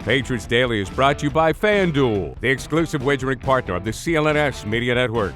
Patriots Daily is brought to you by FanDuel, the exclusive wagering partner of the CLNS Media Network.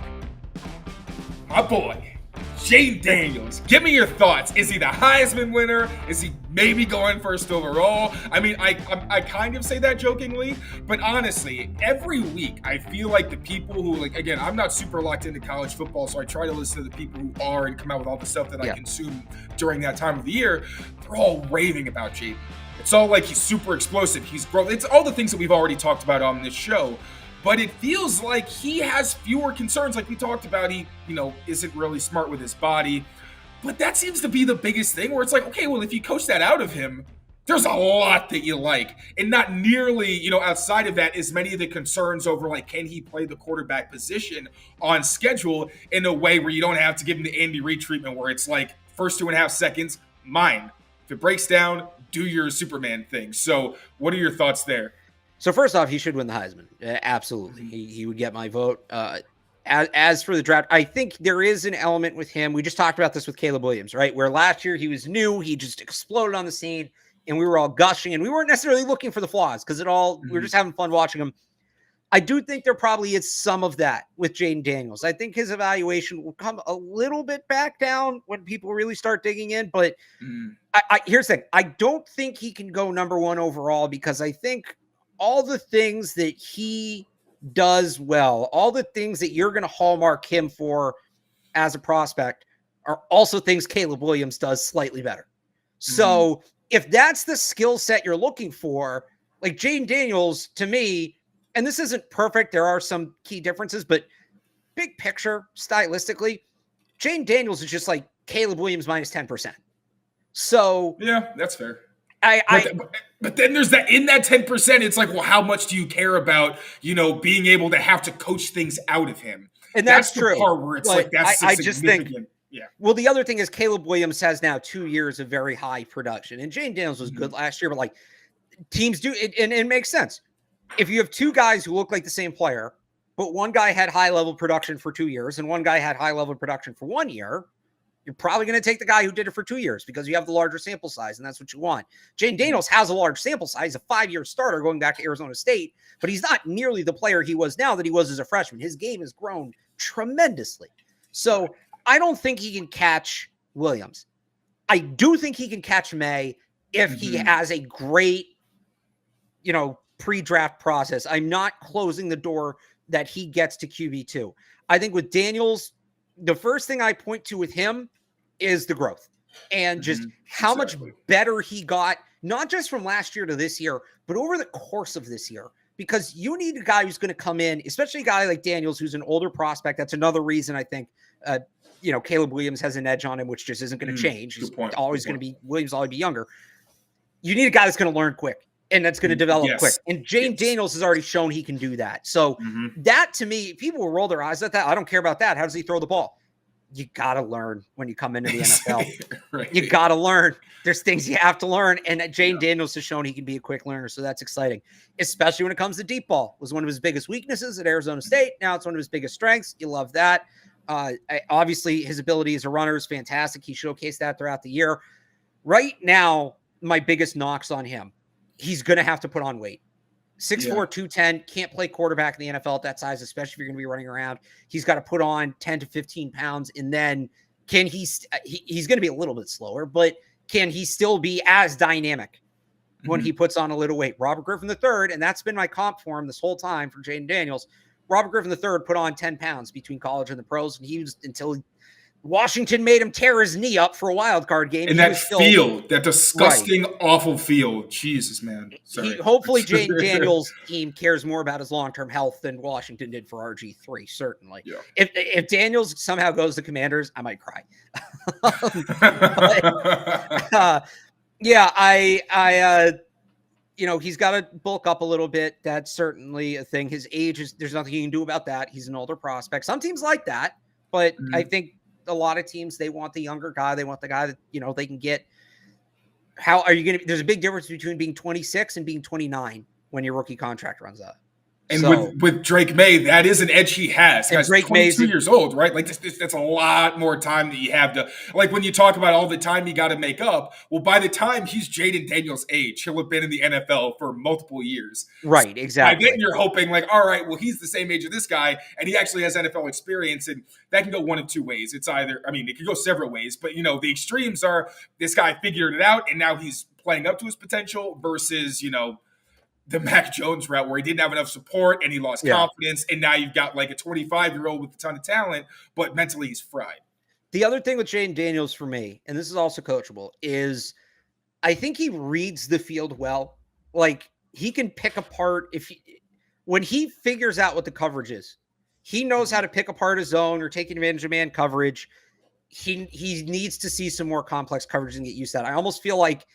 My boy, Jayden Daniels, give me your thoughts. Is he the Heisman winner? Is he maybe going first overall? I mean, I kind of say that jokingly, but honestly, every week I feel like the people who, again, I'm not super locked into college football, so I try to listen to the people who are and come out with all the stuff that I consume during that time of the year. They're all raving about Jayden. It's all like he's super explosive. He's growing. It's all the things that we've already talked about on this show. But it feels like he has fewer concerns. Like we talked about, he, isn't really smart with his body. But that seems to be the biggest thing where it's like, okay, well, if you coach that out of him, there's a lot that you like. And not nearly, outside of that, as many of the concerns over, like, can he play the quarterback position on schedule in a way where you don't have to give him the Andy Reid treatment where it's like, first 2.5 seconds, mine. If it breaks down, do your Superman thing. So what are your thoughts there? So first off, he should win the Heisman. Absolutely. He would get my vote. As for the draft, I think there is an element with him. We just talked about this with Caleb Williams, right? Where last year he was new. He just exploded on the scene and we were all gushing and we weren't necessarily looking for the flaws because we were just having fun watching him. I do think there probably is some of that with Jayden Daniels. I think his evaluation will come a little bit back down when people really start digging in. But here's the thing. I don't think he can go number one overall because I think all the things that he does well, all the things that you're going to hallmark him for as a prospect are also things Caleb Williams does slightly better. So if that's the skill set you're looking for, like Jayden Daniels, to me, and this isn't perfect, there are some key differences, but big picture, stylistically, Jayden Daniels is just like Caleb Williams minus 10%. So yeah, that's fair. But then there's that in that 10%, it's like, well, how much do you care about, being able to have to coach things out of him? And that's the true. Part where it's like, that's I just think, yeah. Well, the other thing is Caleb Williams has now 2 years of very high production, and Jayden Daniels was good last year, but like teams do it, and it makes sense. If you have two guys who look like the same player, but one guy had high level production for 2 years and one guy had high level production for 1 year, you're probably going to take the guy who did it for 2 years because you have the larger sample size, and that's what you want. Jayden Daniels has a large sample size, a 5-year starter going back to Arizona State, but he's not nearly the player he was now that he was as a freshman. His game has grown tremendously. So I don't think he can catch Williams. I do think he can catch May if he has a great, pre-draft process. I'm not closing the door that he gets to QB2. I think with Daniels, the first thing I point to with him is the growth and just how much better he got, not just from last year to this year, but over the course of this year, because you need a guy who's going to come in, especially a guy like Daniels, who's an older prospect. That's another reason I think, Caleb Williams has an edge on him, which just isn't going to change. He's always going to be, Williams will always be younger. You need a guy that's going to learn quick and that's going to develop quick. And Jayden Daniels has already shown he can do that. So that, to me, people will roll their eyes at that. I don't care about that. How does he throw the ball? You got to learn when you come into the NFL. Right. You got to learn. There's things you have to learn. And Jayden Daniels has shown he can be a quick learner. So that's exciting, especially when it comes to deep ball. It was one of his biggest weaknesses at Arizona State. Now it's one of his biggest strengths. You love that. Obviously, his ability as a runner is fantastic. He showcased that throughout the year. Right now, my biggest knocks on him, he's going to have to put on weight. 6'4", 210, can't play quarterback in the NFL at that size, especially if you're going to be running around. He's got to put on 10 to 15 pounds. And then he's going to be a little bit slower, but can he still be as dynamic when he puts on a little weight? Robert Griffin III, and that's been my comp for him this whole time for Jayden Daniels. Robert Griffin III put on 10 pounds between college and the pros, and he was until Washington made him tear his knee up for a wild card game. And that field, that disgusting, awful field. Jesus, man. Hopefully Jayden Daniels' team cares more about his long-term health than Washington did for RG3, certainly. Yeah. If Daniels somehow goes to Commanders, I might cry. He's got to bulk up a little bit. That's certainly a thing. His age there's nothing you can do about that. He's an older prospect. Some teams like that, but I think a lot of teams, they want the younger guy. They want the guy that, they can get. How are you going to, there's a big difference between being 26 and being 29 when your rookie contract runs out. And So, with Drake May, that is an edge he has. and Guy's Drake 22 May's years old, right? Like that's a lot more time that you have to, like when you talk about all the time you got to make up. Well, by the time he's Jayden Daniels' age, he'll have been in the NFL for multiple years. right, So exactly. by then you're hoping like, all right, well, he's the same age of this guy, and he actually has NFL experience, and that can go one of two ways. It's either, I mean, it can go several ways, but the extremes are this guy figured it out, and now he's playing up to his potential versus, the Mac Jones route where he didn't have enough support and he lost confidence. And now you've got like a 25-year-old with a ton of talent, but mentally he's fried. The other thing with Jayden Daniels for me, and this is also coachable, is I think he reads the field well. Like he can pick apart when he figures out what the coverage is, he knows how to pick apart a zone or taking advantage of man coverage. He needs to see some more complex coverage and get used to that. I almost feel like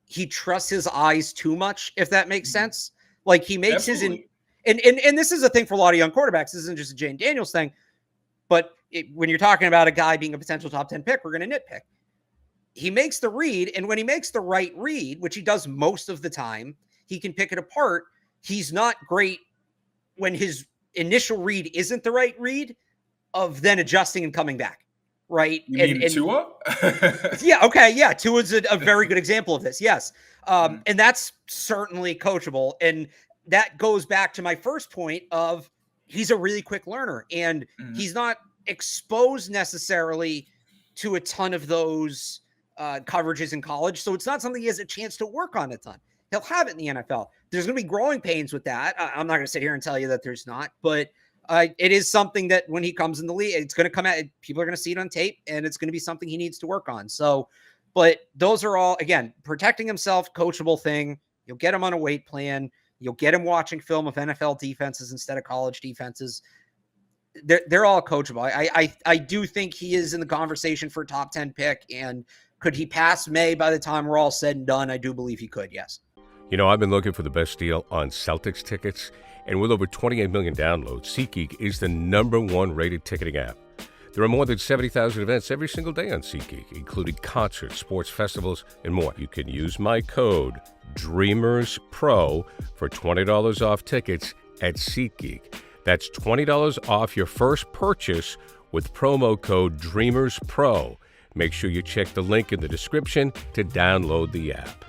he trusts his eyes too much, if that makes sense. Like he makes and this is a thing for a lot of young quarterbacks. This isn't just a Jayden Daniels thing, but when you're talking about a guy being a potential top 10 pick, we're going to nitpick. He makes the read, and when he makes the right read, which he does most of the time, he can pick it apart. He's not great when his initial read isn't the right read of then adjusting and coming back. Right. You mean Tua? Yeah. Okay. Yeah. Tua's a very good example of this. Yes. And that's certainly coachable. And that goes back to my first point of he's a really quick learner, and he's not exposed necessarily to a ton of those coverages in college. So it's not something he has a chance to work on a ton. He'll have it in the NFL. There's going to be growing pains with that. I'm not going to sit here and tell you that there's not, but it is something that when he comes in the league, it's going to come out. People are going to see it on tape, and it's going to be something he needs to work on. So, but those are all, again, protecting himself, coachable thing. You'll get him on a weight plan. You'll get him watching film of NFL defenses instead of college defenses. They're all coachable. I do think he is in the conversation for a top 10 pick. And could he pass May by the time we're all said and done? I do believe he could. Yes. I've been looking for the best deal on Celtics tickets. And with over 28 million downloads, SeatGeek is the #1 rated ticketing app. There are more than 70,000 events every single day on SeatGeek, including concerts, sports festivals, and more. You can use my code DREAMERSPRO for $20 off tickets at SeatGeek. That's $20 off your first purchase with promo code DREAMERSPRO. Make sure you check the link in the description to download the app.